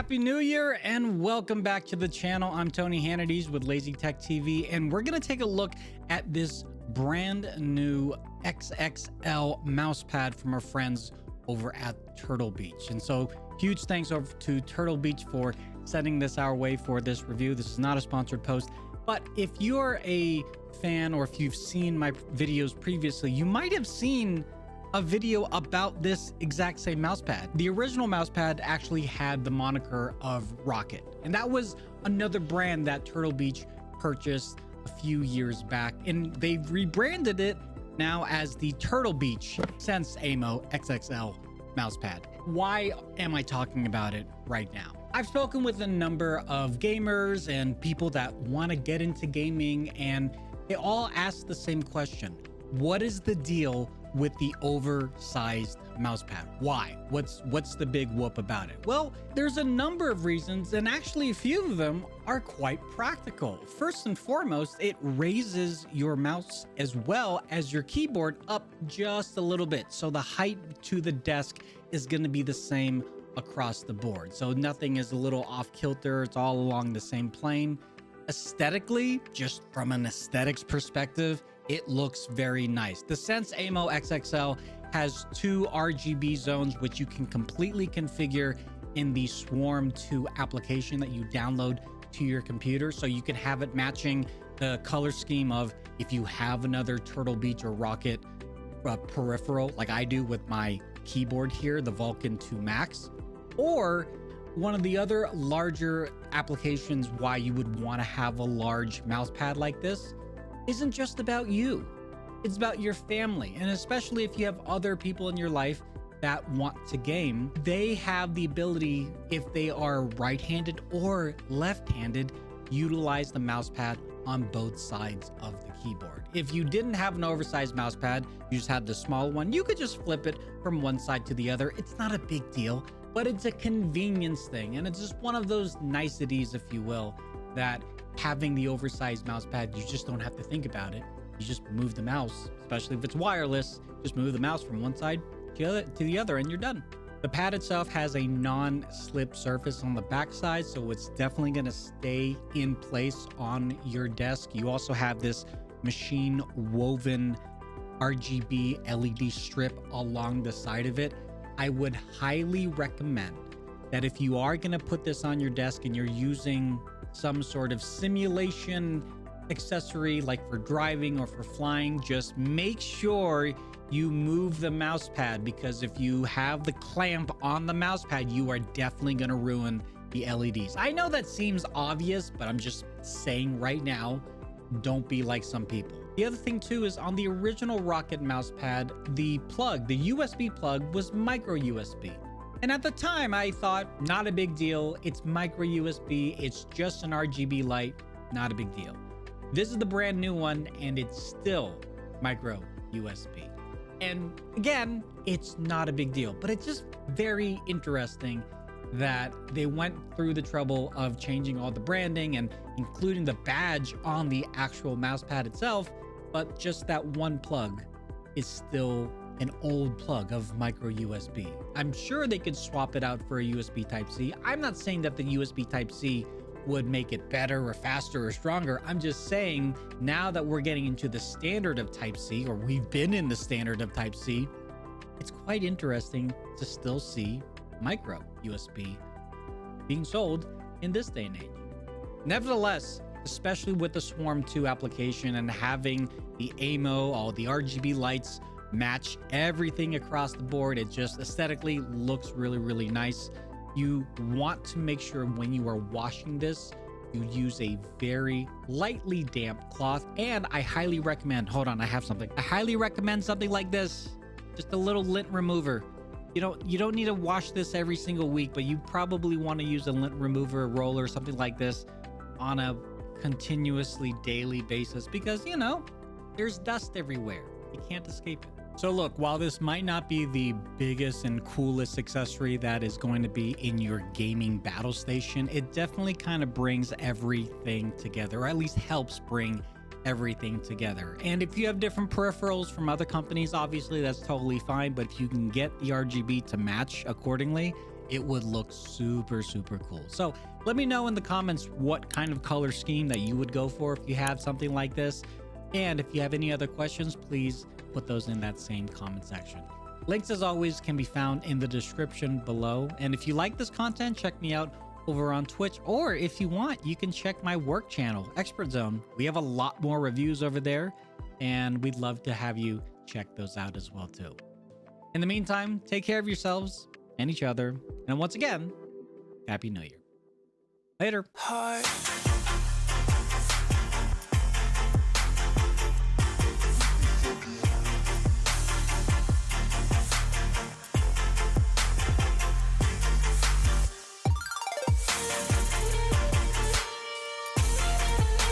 Happy New Year and welcome back to the channel. I'm Tony Hannity's with Lazy Tech TV, and we're going to take a look at this brand new XXL mouse pad from our friends over at Turtle Beach. And so huge thanks over to Turtle Beach for sending this our way for this review. This is not a sponsored post, but if you're a fan or if you've seen my videos previously, you might have seen a video about this exact same mouse pad. The original mouse pad actually had the moniker of Rocket, and that was another brand that Turtle Beach purchased a few years back, and they've rebranded it now as the Turtle Beach Sense AIMO XXL mouse pad. Why am I talking about it right now? I've spoken with a number of gamers and people that want to get into gaming, and they all ask the same question. What is the deal with the oversized mouse pad? Why? What's the big whoop about it? Well, there's a number of reasons, and actually a few of them are quite practical. First and foremost, it raises your mouse as well as your keyboard up just a little bit, so the height to the desk is going to be the same across the board, so nothing is a little off kilter. It's all along the same plane. Aesthetically, just from an aesthetics perspective, it looks very nice. The Sense AIMO XXL has two RGB zones, which you can completely configure in the Swarm 2 application that you download to your computer. So you can have it matching the color scheme of if you have another Turtle Beach or Rocket peripheral, like I do with my keyboard here, the Vulcan 2 Max, or one of the other larger applications why you would want to have a large mouse pad like this isn't just about you. It's about your family, and especially if you have other people in your life that want to game, they have the ability, if they are right-handed or left-handed, utilize the mouse pad on both sides of the keyboard. If you didn't have an oversized mouse pad, you just had the small one, you could just flip it from one side to the other. It's not a big deal, but it's a convenience thing, and it's just one of those niceties, if you will, that having the oversized mouse pad, you just don't have to think about it. You just move the mouse, especially if it's wireless, just move the mouse from one side to the other and you're done. The pad itself has a non-slip surface on the back side, so it's definitely going to stay in place on your desk. You also have this machine woven RGB LED strip along the side of it. I would highly recommend that if you are going to put this on your desk and you're using some sort of simulation accessory like for driving or for flying, just make sure you move the mouse pad, because if you have the clamp on the mouse pad, you are definitely going to ruin the LEDs. I know that seems obvious, but I'm just saying right now, don't be like some people. The other thing too is on the original Rocket mouse pad, the plug, the USB plug, was micro USB. And at the time I thought, not a big deal. It's micro USB. It's just an RGB light. Not a big deal. This is the brand new one, and it's still micro USB. And again, it's not a big deal, but it's just very interesting that they went through the trouble of changing all the branding and including the badge on the actual mouse pad itself, but just that one plug is still an old plug of micro USB. I'm sure they could swap it out for a USB Type-C. I'm not saying that the USB Type-C would make it better or faster or stronger. I'm just saying now that we're getting into the standard of Type-C, or we've been in the standard of Type-C, it's quite interesting to still see micro USB being sold in this day and age. Nevertheless, especially with the Swarm 2 application and having the AIMO, all the RGB lights match everything across the board, it just aesthetically looks really, really nice. You want to make sure when you are washing this, you use a very lightly damp cloth. And I highly recommend, hold on, I have something. I highly recommend something like this, just a little lint remover. You don't need to wash this every single week, but you probably want to use a lint remover roller or something like this on a continuously daily basis, because you know, there's dust everywhere. You can't escape it. So look, while this might not be the biggest and coolest accessory that is going to be in your gaming battle station, it definitely kind of brings everything together, or at least helps bring everything together. And if you have different peripherals from other companies, obviously that's totally fine, but if you can get the RGB to match accordingly, it would look super, super cool. So let me know in the comments what kind of color scheme that you would go for if you have something like this. And if you have any other questions, please put those in that same comment section. Links, as always, can be found in the description below. And if you like this content, check me out over on Twitch, or if you want, you can check my work channel, Expert Zone. We have a lot more reviews over there, and we'd love to have you check those out as well too. In the meantime, take care of yourselves and each other, and once again, Happy New Year. Later.